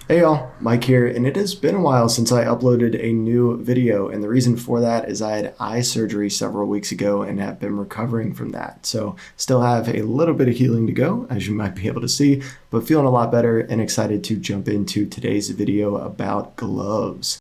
Hey y'all, Mike here, and it has been a while since I uploaded a new video, and the reason for that is I had eye surgery several weeks ago and have been recovering from that. So still have a little bit of healing to go, as you might be able to see, but feeling a lot better and excited to jump into today's video about gloves.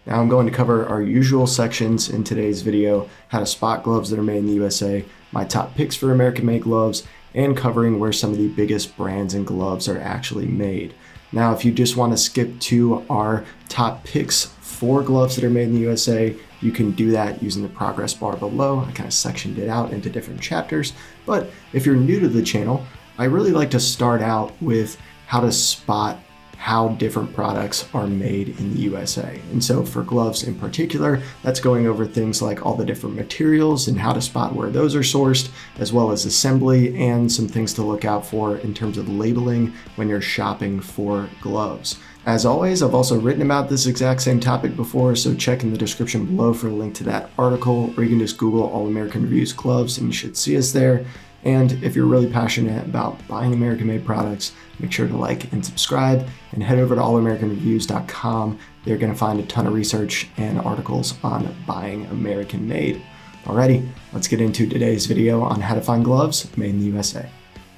Now I'm going to cover our usual sections in today's video: how to spot gloves that are made in the USA, my top picks for American-made gloves, and covering where some of the biggest brands and gloves are actually made. Now, if you just want to skip to our top picks for gloves that are made in the USA, you can do that using the progress bar below. I kind of sectioned it out into different chapters. But if you're new to the channel, I really like to start out with how to spot how different products are made in the USA. And so for gloves in particular, that's going over things like all the different materials and how to spot where those are sourced, as well as assembly and some things to look out for in terms of labeling when you're shopping for gloves. As always, I've also written about this exact same topic before, so check in the description below for a link to that article, or you can just Google All American Reviews gloves and you should see us there. And if you're really passionate about buying American-made products, make sure to like and subscribe and head over to allamericanreviews.com. They're going to find a ton of research and articles on buying American-made. Alrighty, let's get into today's video on how to find gloves made in the USA.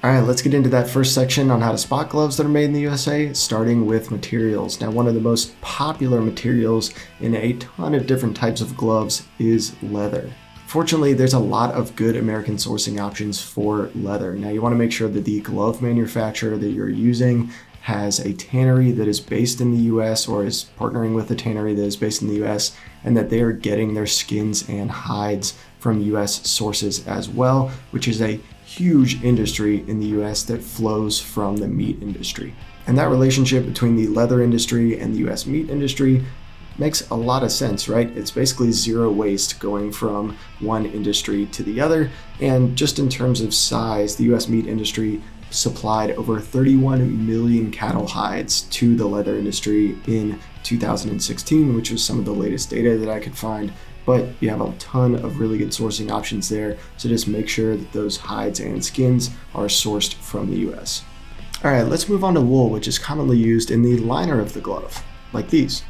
Alright, let's get into that first section on how to spot gloves that are made in the USA, starting with materials. Now, one of the most popular materials in a ton of different types of gloves is leather. Fortunately, there's a lot of good American sourcing options for leather. Now, you want to make sure that the glove manufacturer that you're using has a tannery that is based in the US or is partnering with a tannery that is based in the US, and that they are getting their skins and hides from US sources as well, which is a huge industry in the US that flows from the meat industry. And that relationship between the leather industry and the US meat industry makes a lot of sense, right? It's basically zero waste going from one industry to the other. And just in terms of size, the US meat industry supplied over 31 million cattle hides to the leather industry in 2016, which was some of the latest data that I could find. But you have a ton of really good sourcing options there. So just make sure that those hides and skins are sourced from the US. All right, let's move on to wool, which is commonly used in the liner of the glove, like these.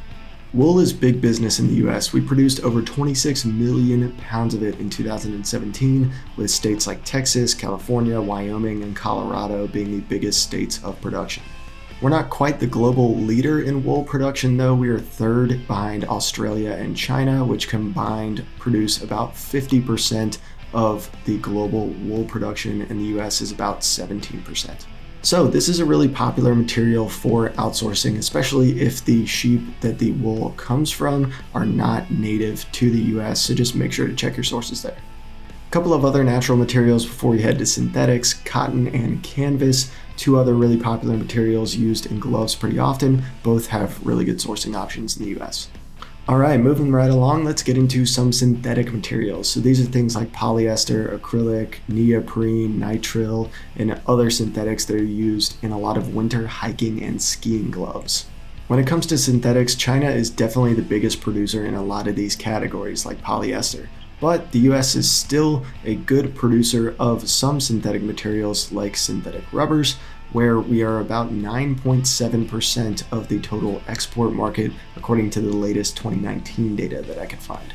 Wool is big business in the US. We produced over 26 million pounds of it in 2017, with states like Texas, California, Wyoming, and Colorado being the biggest states of production. We're not quite the global leader in wool production though. We are third behind Australia and China, which combined produce about 50% of the global wool production, and the US is about 17%. So this is a really popular material for outsourcing, especially if the sheep that the wool comes from are not native to the US, so just make sure to check your sources there. A couple of other natural materials before we head to synthetics: cotton and canvas, two other really popular materials used in gloves pretty often. Both have really good sourcing options in the US. Alright, moving right along, let's get into some synthetic materials. So these are things like polyester, acrylic, neoprene, nitrile, and other synthetics that are used in a lot of winter hiking and skiing gloves. When it comes to synthetics, China is definitely the biggest producer in a lot of these categories, like polyester. But the US is still a good producer of some synthetic materials like synthetic rubbers, where we are about 9.7% of the total export market, according to the latest 2019 data that I could find.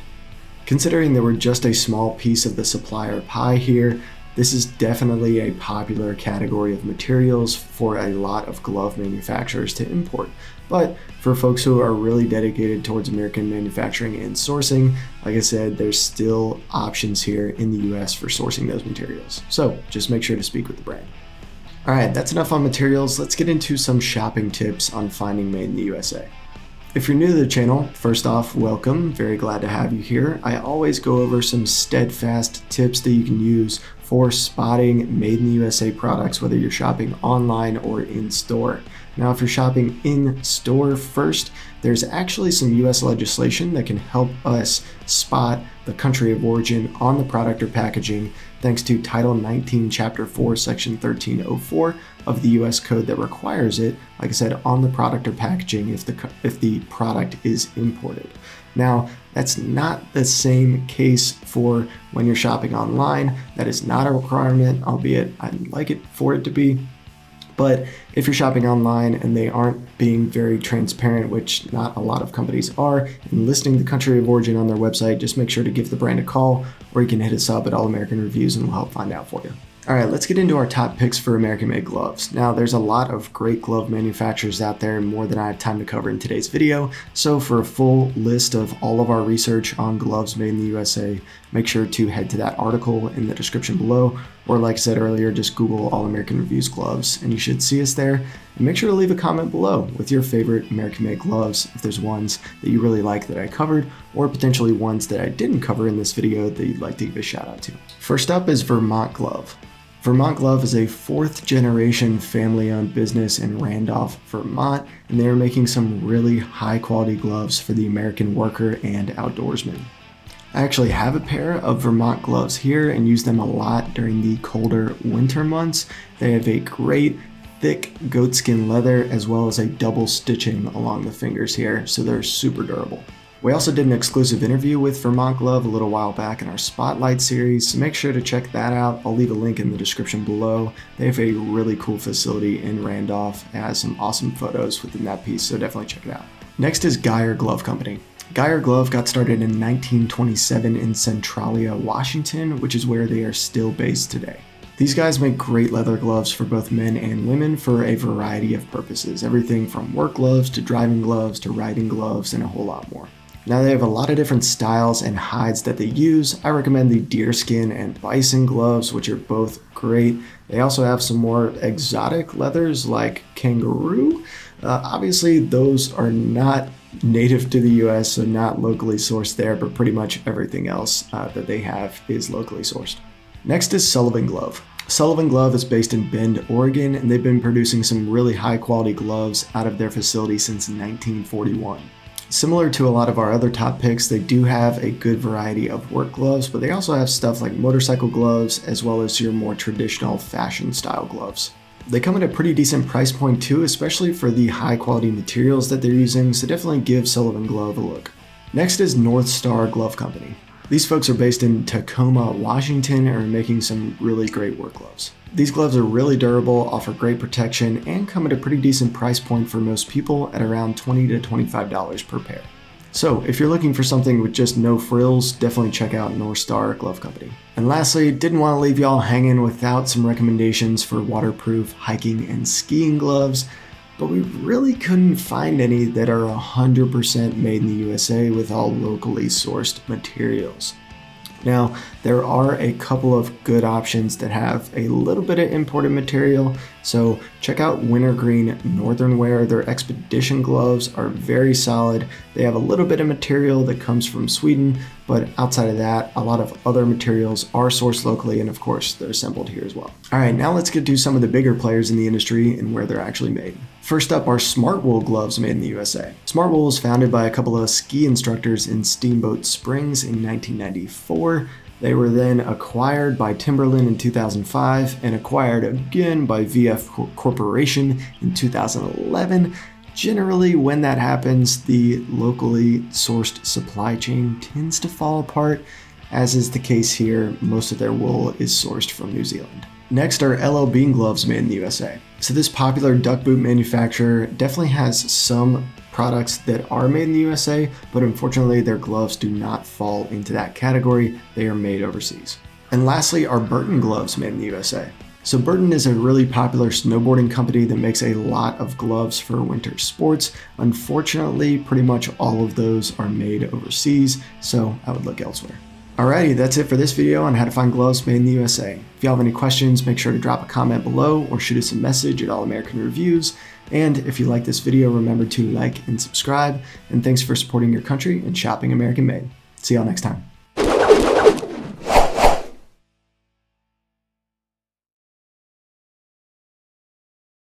Considering that we're just a small piece of the supplier pie here, this is definitely a popular category of materials for a lot of glove manufacturers to import. But for folks who are really dedicated towards American manufacturing and sourcing, like I said, there's still options here in the US for sourcing those materials. So just make sure to speak with the brand. Alright, that's enough on materials. Let's get into some shopping tips on finding made in the USA. If you're new to the channel, first off, welcome. Very glad to have you here. I always go over some steadfast tips that you can use for spotting made in the USA products, whether you're shopping online or in store. Now, if you're shopping in store first, there's actually some US legislation that can help us spot the country of origin on the product or packaging, thanks to Title 19, Chapter 4, Section 1304 of the US Code that requires it, like I said, on the product or packaging if the product is imported. Now, that's not the same case for when you're shopping online. That is not a requirement, albeit I'd like it for it to be. But if you're shopping online and they aren't being very transparent, which not a lot of companies are, and listing the country of origin on their website, just make sure to give the brand a call, or you can hit us up at All American Reviews and we'll help find out for you. All right, let's get into our top picks for American-made gloves. Now, there's a lot of great glove manufacturers out there, more than I have time to cover in today's video. So for a full list of all of our research on gloves made in the USA, make sure to head to that article in the description below, or like I said earlier, just Google All American Reviews gloves, and you should see us there. And make sure to leave a comment below with your favorite American-made gloves, if there's ones that you really like that I covered, or potentially ones that I didn't cover in this video that you'd like to give a shout out to. First up is Vermont Glove. Vermont Glove is a 4th generation family-owned business in Randolph, Vermont, and they are making some really high-quality gloves for the American worker and outdoorsman. I actually have a pair of Vermont gloves here and use them a lot during the colder winter months. They have a great thick goatskin leather as well as a double stitching along the fingers here, so they're super durable. We also did an exclusive interview with Vermont Glove a little while back in our Spotlight series, so make sure to check that out. I'll leave a link in the description below. They have a really cool facility in Randolph. It has some awesome photos within that piece, so definitely check it out. Next is Geyer Glove Company. Geyer Glove got started in 1927 in Centralia, Washington, which is where they are still based today. These guys make great leather gloves for both men and women for a variety of purposes, everything from work gloves to driving gloves to riding gloves and a whole lot more. Now they have a lot of different styles and hides that they use. I recommend the deerskin and bison gloves, which are both great. They also have some more exotic leathers like kangaroo. Obviously those are not native to the US, so not locally sourced there, but pretty much everything else that they have is locally sourced. Next is Sullivan Glove. Sullivan Glove is based in Bend, Oregon, and they've been producing some really high quality gloves out of their facility since 1941. Similar to a lot of our other top picks, they do have a good variety of work gloves, but they also have stuff like motorcycle gloves as well as your more traditional fashion style gloves. They come at a pretty decent price point too, especially for the high quality materials that they're using, so definitely give Sullivan Glove a look. Next is North Star Glove Company. These folks are based in Tacoma, Washington, and are making some really great work gloves. These gloves are really durable, offer great protection, and come at a pretty decent price point for most people at around $20 to $25 per pair. So if you're looking for something with just no frills, definitely check out North Star Glove Company. And lastly, didn't want to leave y'all hanging without some recommendations for waterproof hiking and skiing gloves, but we really couldn't find any that are 100% made in the USA with all locally sourced materials. Now, there are a couple of good options that have a little bit of imported material, so check out Wintergreen Northern Wear. Their Expedition gloves are very solid. They have a little bit of material that comes from Sweden, but outside of that, a lot of other materials are sourced locally, and of course, they're assembled here as well. All right, now let's get to some of the bigger players in the industry and where they're actually made. First up are Smartwool gloves made in the USA. Smartwool was founded by a couple of ski instructors in Steamboat Springs in 1994. They were then acquired by Timberland in 2005 and acquired again by VF Corporation in 2011. Generally, when that happens, the locally sourced supply chain tends to fall apart. As is the case here, most of their wool is sourced from New Zealand. Next are LL Bean gloves made in the USA. So this popular duck boot manufacturer definitely has some products that are made in the USA, but unfortunately their gloves do not fall into that category. They are made overseas. And lastly are Burton gloves made in the USA. So Burton is a really popular snowboarding company that makes a lot of gloves for winter sports. Unfortunately, pretty much all of those are made overseas, so I would look elsewhere. Alrighty, that's it for this video on how to find gloves made in the USA. If you have any questions, make sure to drop a comment below or shoot us a message at All American Reviews. And if you like this video, remember to like and subscribe. And thanks for supporting your country and shopping American made. See y'all next time.